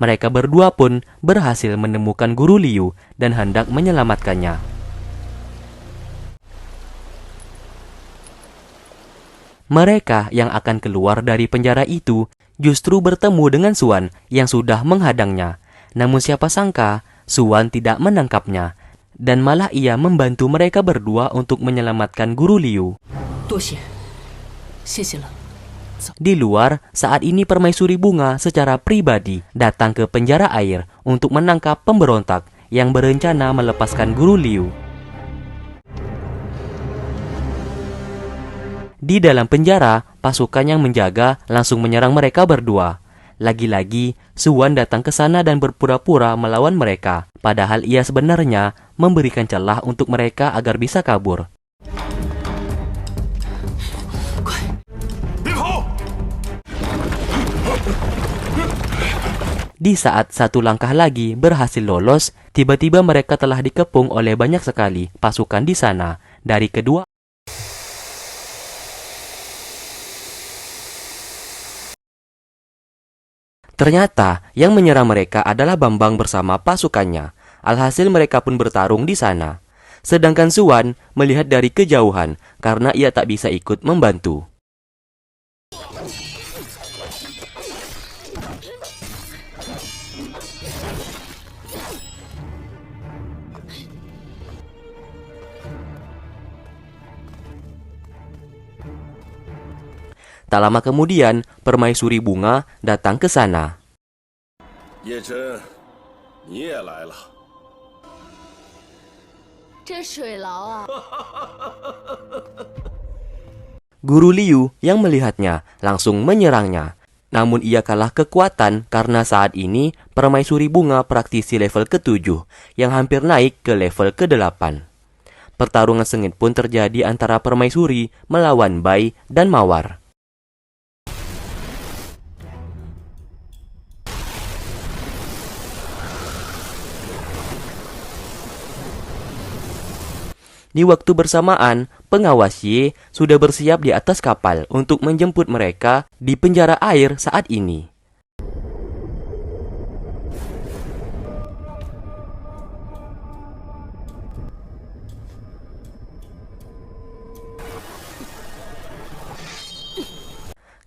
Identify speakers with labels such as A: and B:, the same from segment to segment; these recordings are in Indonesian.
A: Mereka berdua pun berhasil menemukan Guru Liu dan hendak menyelamatkannya. Mereka yang akan keluar dari penjara itu justru bertemu dengan Suan yang sudah menghadangnya. Namun siapa sangka Suan tidak menangkapnya dan malah ia membantu mereka berdua untuk menyelamatkan Guru Liu. Di luar, saat ini Permaisuri Bunga secara pribadi datang ke penjara air untuk menangkap pemberontak yang berencana melepaskan Guru Liu. Di dalam penjara, pasukan yang menjaga langsung menyerang mereka berdua. Lagi-lagi, Suan datang ke sana dan berpura-pura melawan mereka, padahal ia sebenarnya memberikan celah untuk mereka agar bisa kabur. Di saat satu langkah lagi berhasil lolos, tiba-tiba mereka telah dikepung oleh banyak sekali pasukan di sana dari kedua. Ternyata yang menyerang mereka adalah Bambang bersama pasukannya. Alhasil mereka pun bertarung di sana. Sedangkan Suan melihat dari kejauhan karena ia tak bisa ikut membantu. Tak lama kemudian, Permaisuri Bunga datang ke sana.
B: Ye Zhen, ni也来了。
C: 这水牢啊！
A: Guru Liu yang melihatnya langsung menyerangnya. Namun ia kalah kekuatan karena saat ini Permaisuri Bunga praktisi level ke-7 yang hampir naik ke level ke-8. Pertarungan sengit pun terjadi antara Permaisuri melawan Bai dan Mawar. Di waktu bersamaan, pengawas Ye sudah bersiap di atas kapal untuk menjemput mereka di penjara air saat ini.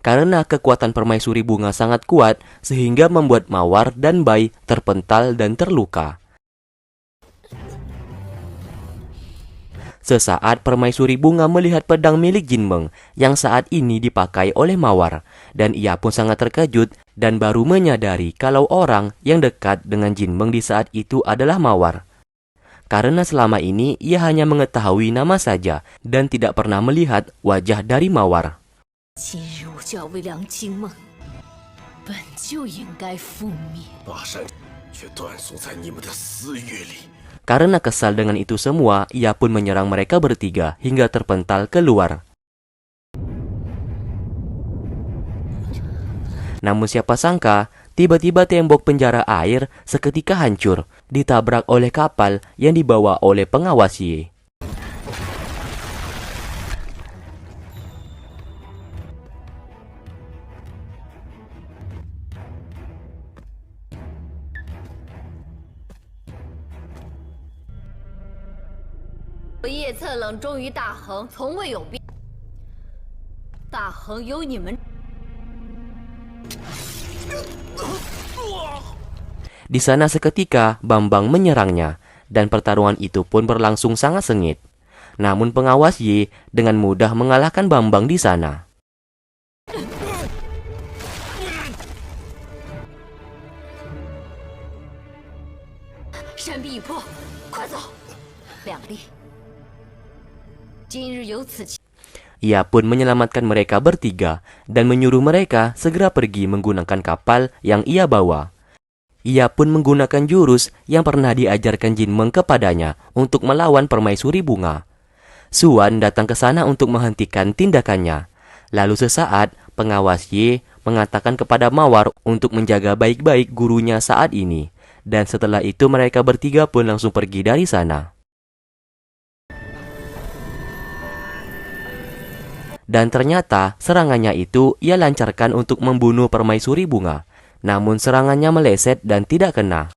A: Karena kekuatan Permaisuri Bunga sangat kuat, sehingga membuat Mawar dan Bai terpental dan terluka. Sesaat Permaisuri Bunga melihat pedang milik Jinmeng yang saat ini dipakai oleh Mawar, dan ia pun sangat terkejut dan baru menyadari kalau orang yang dekat dengan Jinmeng di saat itu adalah Mawar. Karena selama ini ia hanya mengetahui nama saja dan tidak pernah melihat wajah dari Mawar.
C: 今日我就要为梁金梦，本就应该覆灭。
B: 巴山却断送在你们的私欲里。
A: Karena kesal dengan itu semua, ia pun menyerang mereka bertiga hingga terpental keluar. Namun siapa sangka, tiba-tiba tembok penjara air seketika hancur, ditabrak oleh kapal yang dibawa oleh pengawas Ye.
C: 我叶策冷忠于大恒，从未有变。大恒有你们。
A: Di sana seketika Bambang menyerangnya, dan pertarungan itu pun berlangsung sangat sengit. Namun pengawas Ye dengan mudah mengalahkan Bambang di sana. Ia pun menyelamatkan mereka bertiga dan menyuruh mereka segera pergi menggunakan kapal yang ia bawa. Ia pun menggunakan jurus yang pernah diajarkan Jinmeng kepadanya untuk melawan Permaisuri Bunga. Suan datang ke sana untuk menghentikan tindakannya. Lalu sesaat, pengawas Ye mengatakan kepada Mawar untuk menjaga baik-baik gurunya saat ini. Dan setelah itu mereka bertiga pun langsung pergi dari sana. Dan ternyata serangannya itu ia lancarkan untuk membunuh Permaisuri Bunga. namun serangannya meleset dan tidak kena.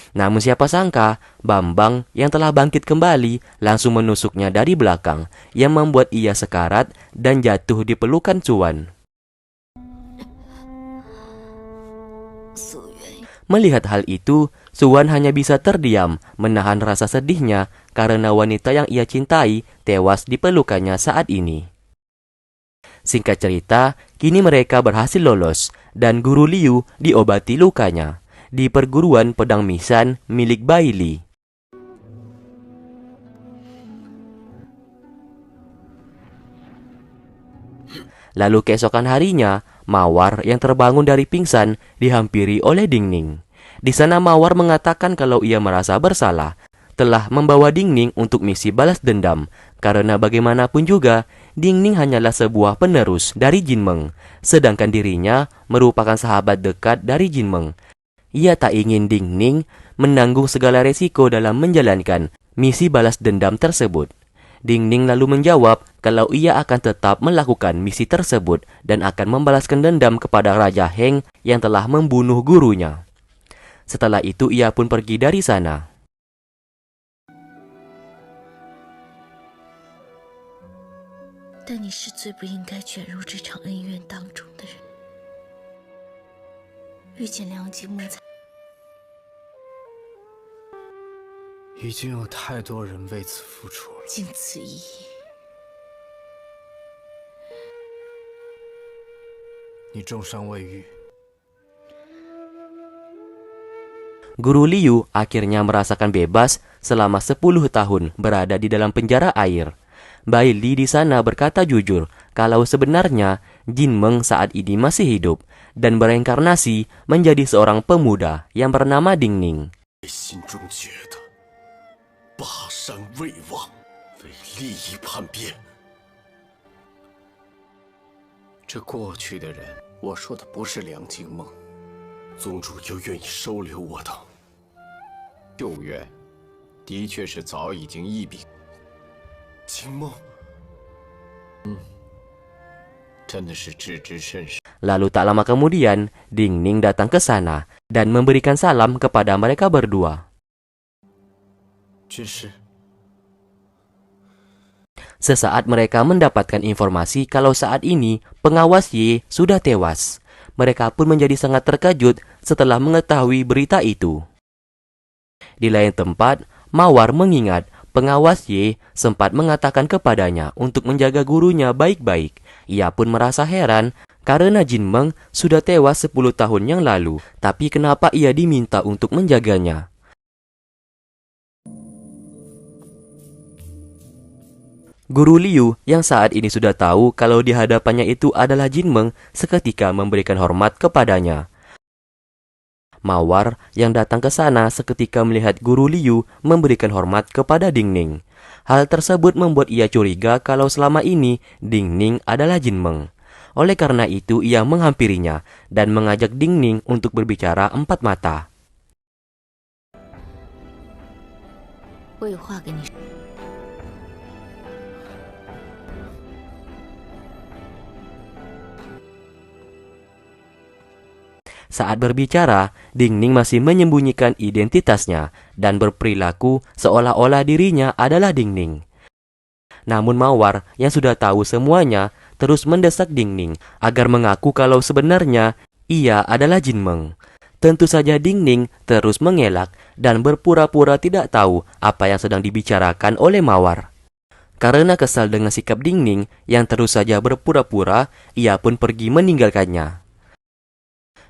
A: Namun siapa sangka, Bambang yang telah bangkit kembali langsung menusuknya dari belakang, yang membuat ia sekarat dan jatuh di pelukan Suwan. Melihat hal itu, Suwan hanya bisa terdiam, menahan rasa sedihnya karena wanita yang ia cintai tewas di pelukannya saat ini. Singkat cerita, kini mereka berhasil lolos dan Guru Liu diobati lukanya di perguruan pedang Misan milik Bai Li. Lalu keesokan harinya, Mawar yang terbangun dari pingsan dihampiri oleh Dingning. Di sana Mawar mengatakan kalau ia merasa bersalah telah membawa Dingning untuk misi balas dendam, karena bagaimanapun juga Dingning hanyalah sebuah penerus dari Jinmeng, sedangkan dirinya merupakan sahabat dekat dari Jinmeng. Ia tak ingin Dingning menanggung segala resiko dalam menjalankan misi balas dendam tersebut. Dingning lalu menjawab kalau ia akan tetap melakukan misi tersebut dan akan membalaskan dendam kepada Raja Heng yang telah membunuh gurunya. Setelah itu ia pun pergi dari sana.
D: 但你是最不应该卷入这场恩怨当中的人。遇见梁景梦才，
E: 已经有太多人为此付出了。
D: 仅此一役。
E: 你重伤未愈，
A: Guru Liu akhirnya merasakan bebas selama 10 tahun berada di dalam penjara air. Bai Li di sana berkata jujur kalau sebenarnya Jinmeng saat ini masih hidup dan bereinkarnasi menjadi seorang pemuda yang bernama Dingning.
B: 心中觉得霸山未忘，为利益叛变。
E: 这过去的人，我说的不是梁静梦。
B: 宗主又愿意收留我的，
E: 旧怨的确是早已经一笔，
B: 秦梦，
E: 真的是置之甚少。
A: Lalu tak lama kemudian, Dingning datang ke sana dan memberikan salam kepada mereka berdua.
E: 军师，
A: Sesaat mereka mendapatkan informasi kalau saat ini pengawas Ye sudah tewas. Mereka pun menjadi sangat terkejut setelah mengetahui berita itu. Di lain tempat, Mawar mengingat pengawas Ye sempat mengatakan kepadanya untuk menjaga gurunya baik-baik. Ia pun merasa heran karena Jinmeng sudah tewas 10 tahun yang lalu, tapi kenapa ia diminta untuk menjaganya? Guru Liu yang saat ini sudah tahu kalau di hadapannya itu adalah Jinmeng seketika memberikan hormat kepadanya. Mawar yang datang ke sana seketika melihat Guru Liu memberikan hormat kepada Dingning. Hal tersebut membuat ia curiga kalau selama ini Dingning adalah Jinmeng. Oleh karena itu ia menghampirinya dan mengajak Dingning untuk berbicara empat mata.
D: 我有话跟你说。
A: Saat berbicara, Dingning masih menyembunyikan identitasnya dan berperilaku seolah-olah dirinya adalah Dingning. Namun Mawar yang sudah tahu semuanya terus mendesak Dingning agar mengaku kalau sebenarnya ia adalah Jinmeng. Tentu saja Dingning terus mengelak dan berpura-pura tidak tahu apa yang sedang dibicarakan oleh Mawar. Karena kesal dengan sikap Dingning yang terus saja berpura-pura, ia pun pergi meninggalkannya.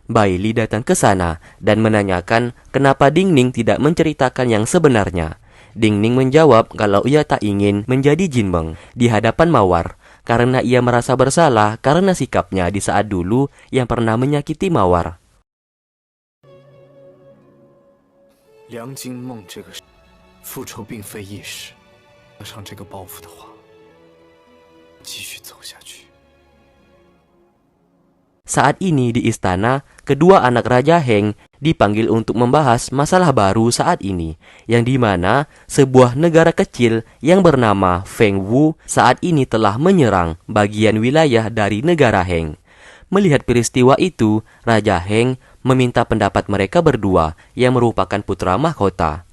A: Bai Li datang ke sana dan menanyakan kenapa Dingning tidak menceritakan yang sebenarnya. Dingning menjawab kalau ia tak ingin menjadi Jinmeng di hadapan Mawar karena ia merasa bersalah karena sikapnya di saat dulu yang pernah menyakiti Mawar.
E: 梁金梦这个复仇并非一时，得上这个报复的话，继续走下去。
A: Saat ini di istana, kedua anak Raja Heng, dipanggil untuk membahas masalah baru saat ini, yang dimana sebuah negara kecil yang bernama Feng Wu saat ini telah menyerang bagian wilayah dari negara Heng. Melihat peristiwa itu, Raja Heng meminta pendapat mereka berdua yang merupakan putra mahkota.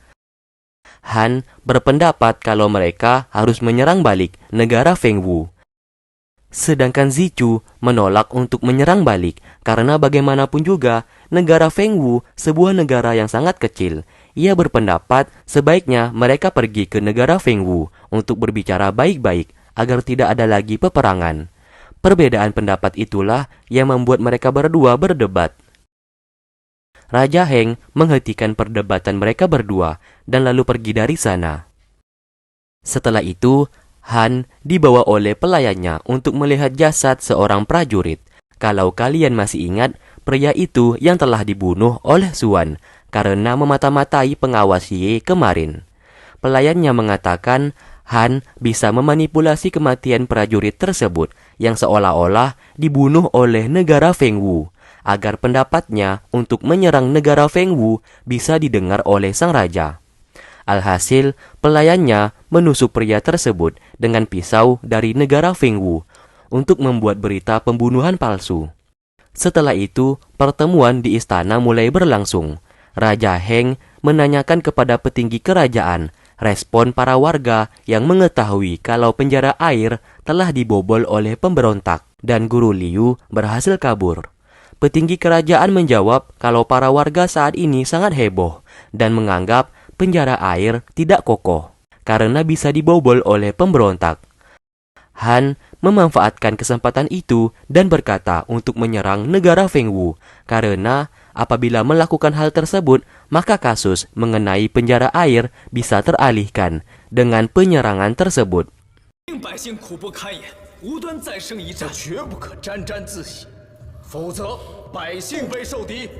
A: Han berpendapat kalau mereka harus menyerang balik negara Feng Wu. Sedangkan Zichu menolak untuk menyerang balik karena bagaimanapun juga negara Feng Wu sebuah negara yang sangat kecil. Ia berpendapat sebaiknya mereka pergi ke negara Feng Wu untuk berbicara baik-baik agar tidak ada lagi peperangan. Perbedaan pendapat itulah yang membuat mereka berdua berdebat. Raja Heng menghentikan perdebatan mereka berdua dan lalu pergi dari sana. Setelah itu, Han dibawa oleh pelayannya untuk melihat jasad seorang prajurit. Kalau kalian masih ingat, pria itu yang telah dibunuh oleh Xuan karena memata-matai pengawas Ye kemarin. Pelayannya mengatakan Han bisa memanipulasi kematian prajurit tersebut yang seolah-olah dibunuh oleh negara Feng Wu, agar pendapatnya untuk menyerang negara Feng Wu bisa didengar oleh sang raja. Alhasil, pelayannya menusuk pria tersebut dengan pisau dari negara Feng Wu untuk membuat berita pembunuhan palsu. Setelah itu, pertemuan di istana mulai berlangsung. Raja Heng menanyakan kepada petinggi kerajaan respon para warga yang mengetahui kalau penjara air telah dibobol oleh pemberontak dan Guru Liu berhasil kabur. Petinggi kerajaan menjawab kalau para warga saat ini sangat heboh dan menganggap penjara air tidak kokoh karena bisa dibobol oleh pemberontak. Han memanfaatkan kesempatan itu dan berkata untuk menyerang negara Feng Wu karena apabila melakukan hal tersebut, maka kasus mengenai penjara air bisa teralihkan dengan penyerangan tersebut.
B: 百姓苦不堪言，无端再生一战，绝不可沾沾自喜，否则百姓被受敌。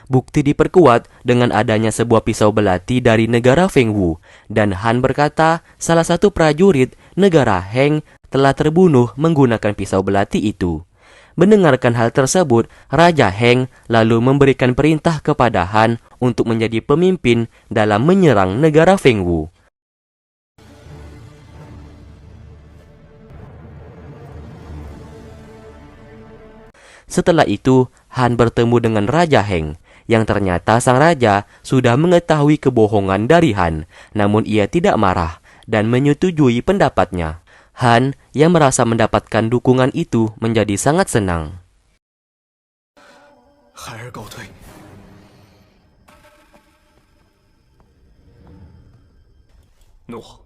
A: Bukti diperkuat dengan adanya sebuah pisau belati dari negara Feng Wu, dan Han berkata salah satu prajurit negara Heng telah terbunuh menggunakan pisau belati itu. Mendengarkan hal tersebut, Raja Heng lalu memberikan perintah kepada Han untuk menjadi pemimpin dalam menyerang negara Feng Wu. Setelah itu, Han bertemu dengan Raja Heng, yang ternyata sang raja sudah mengetahui kebohongan dari Han, namun ia tidak marah dan menyetujui pendapatnya. Han yang merasa mendapatkan dukungan itu menjadi sangat senang.
B: 孩儿告退。诺。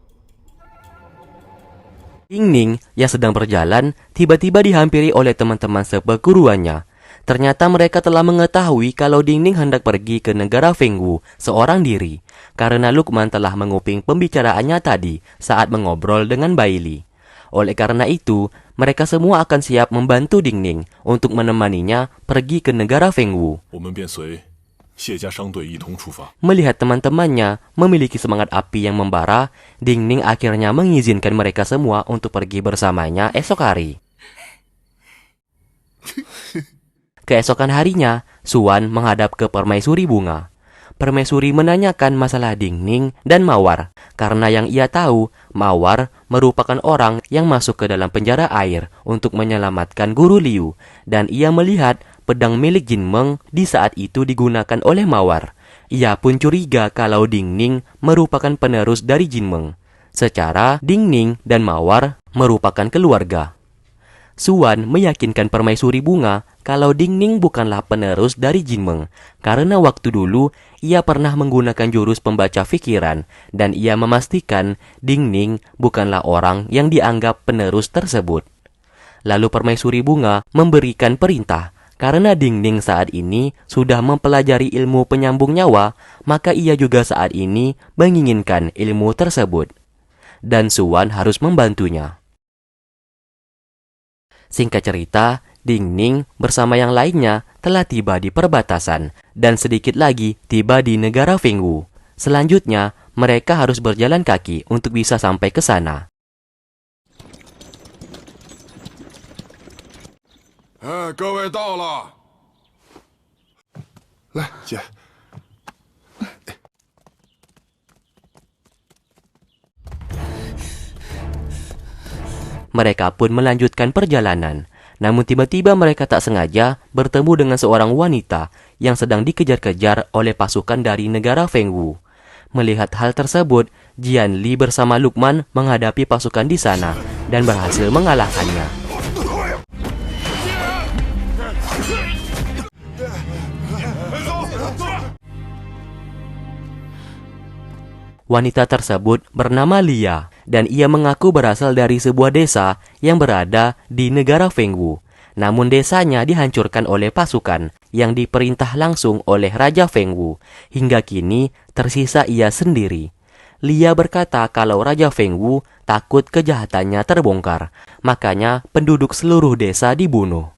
A: Dingning yang sedang berjalan tiba-tiba dihampiri oleh teman-teman seperguruannya. Ternyata mereka telah mengetahui kalau Dingning hendak pergi ke negara Feng Wu seorang diri, karena Lukman telah menguping pembicaraannya tadi saat mengobrol dengan Baili. Oleh karena itu, mereka semua akan siap membantu Dingning untuk menemaninya pergi ke negara Feng Wu. Melihat teman-temannya memiliki semangat api yang membara, Dingning akhirnya mengizinkan mereka semua untuk pergi bersamanya esok hari. Keesokan harinya, Xuan menghadap ke permaisuri bunga. Permaisuri menanyakan masalah Dingning dan Mawar, karena yang ia tahu, Mawar merupakan orang yang masuk ke dalam penjara air untuk menyelamatkan Guru Liu, dan ia melihat pedang milik Jin Meng di saat itu digunakan oleh Mawar. Ia pun curiga kalau Dingning merupakan penerus dari Jin Meng. Secara, Dingning dan Mawar merupakan keluarga. Xuan meyakinkan permaisuri bunga kalau Dingning bukanlah penerus dari Jin Meng, karena waktu dulu ia pernah menggunakan jurus pembaca pikiran, dan ia memastikan Dingning bukanlah orang yang dianggap penerus tersebut. Lalu permaisuri bunga memberikan perintah, karena Dingning saat ini sudah mempelajari ilmu penyambung nyawa, maka ia juga saat ini menginginkan ilmu tersebut. Dan Xuan harus membantunya. Singkat cerita, Dingning bersama yang lainnya telah tiba di perbatasan dan sedikit lagi tiba di negara Feng Wu. Selanjutnya, mereka harus berjalan kaki untuk bisa sampai ke sana.
F: 各位到了。来，姐。
A: Mereka pun melanjutkan perjalanan. Namun tiba-tiba mereka tak sengaja bertemu dengan seorang wanita yang sedang dikejar-kejar oleh pasukan dari negara Fengwu. Melihat hal tersebut, Jian Li bersama Lukman menghadapi pasukan di sana dan berhasil mengalahkannya. Wanita tersebut bernama Lia, dan ia mengaku berasal dari sebuah desa yang berada di negara Fengwu. Namun desanya dihancurkan oleh pasukan yang diperintah langsung oleh Raja Fengwu. Hingga kini tersisa ia sendiri. Lia berkata kalau Raja Fengwu takut kejahatannya terbongkar, makanya penduduk seluruh desa dibunuh.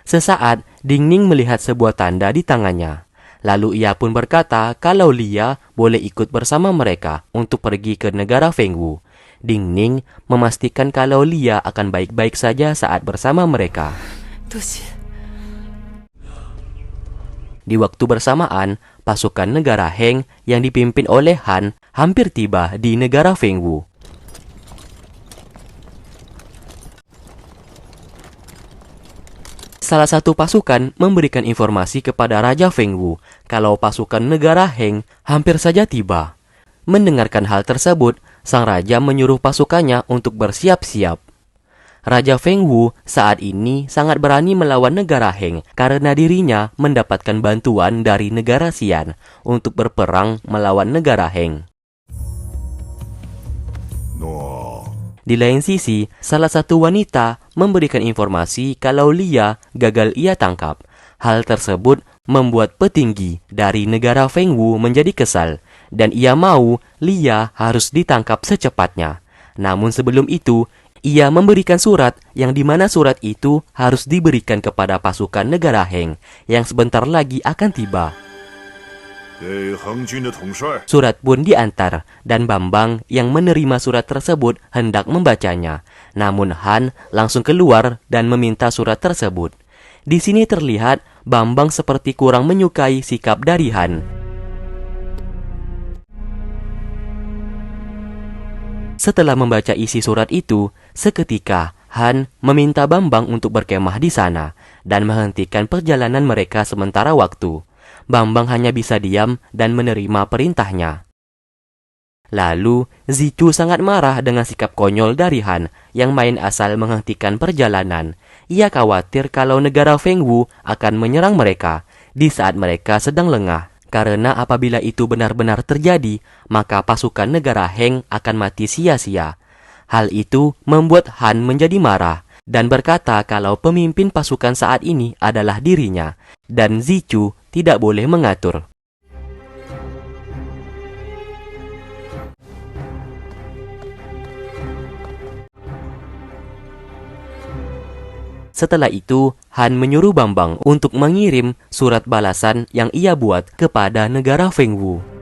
A: Sesaat, Ding Ning melihat sebuah tanda di tangannya. Lalu ia pun berkata kalau Lia boleh ikut bersama mereka untuk pergi ke negara Fengwu. Ding Ning memastikan kalau Lia akan baik-baik saja saat bersama mereka. Di waktu bersamaan, pasukan negara Heng yang dipimpin oleh Han hampir tiba di negara Fengwu. Salah satu pasukan memberikan informasi kepada Raja Fengwu kalau pasukan negara Heng hampir saja tiba. Mendengarkan hal tersebut, sang raja menyuruh pasukannya untuk bersiap-siap. Raja Fengwu saat ini sangat berani melawan negara Heng karena dirinya mendapatkan bantuan dari negara Xian untuk berperang melawan negara Heng. Di lain sisi, salah satu wanita memberikan informasi kalau Lia gagal ia tangkap. Hal tersebut membuat petinggi dari negara Fengwu menjadi kesal, dan ia mau Lia harus ditangkap secepatnya. Namun sebelum itu, ia memberikan surat yang dimana surat itu harus diberikan kepada pasukan negara Heng yang sebentar lagi akan tiba. Surat pun diantar, dan Bambang yang menerima surat tersebut hendak membacanya. Namun Han langsung keluar dan meminta surat tersebut. Di sini terlihat Bambang seperti kurang menyukai sikap dari Han. Setelah membaca isi surat itu, seketika Han meminta Bambang untuk berkemah di sana dan menghentikan perjalanan mereka sementara waktu. Bambang hanya bisa diam dan menerima perintahnya. Lalu, Zichu sangat marah dengan sikap konyol dari Han yang main asal menghentikan perjalanan. Ia khawatir kalau negara Fengwu akan menyerang mereka di saat mereka sedang lengah. Karena apabila itu benar-benar terjadi, maka pasukan negara Heng akan mati sia-sia. Hal itu membuat Han menjadi marah dan berkata kalau pemimpin pasukan saat ini adalah dirinya, dan Zichu tidak boleh mengatur. Setelah itu, Han menyuruh Bambang untuk mengirim surat balasan yang ia buat kepada negara Fengwu.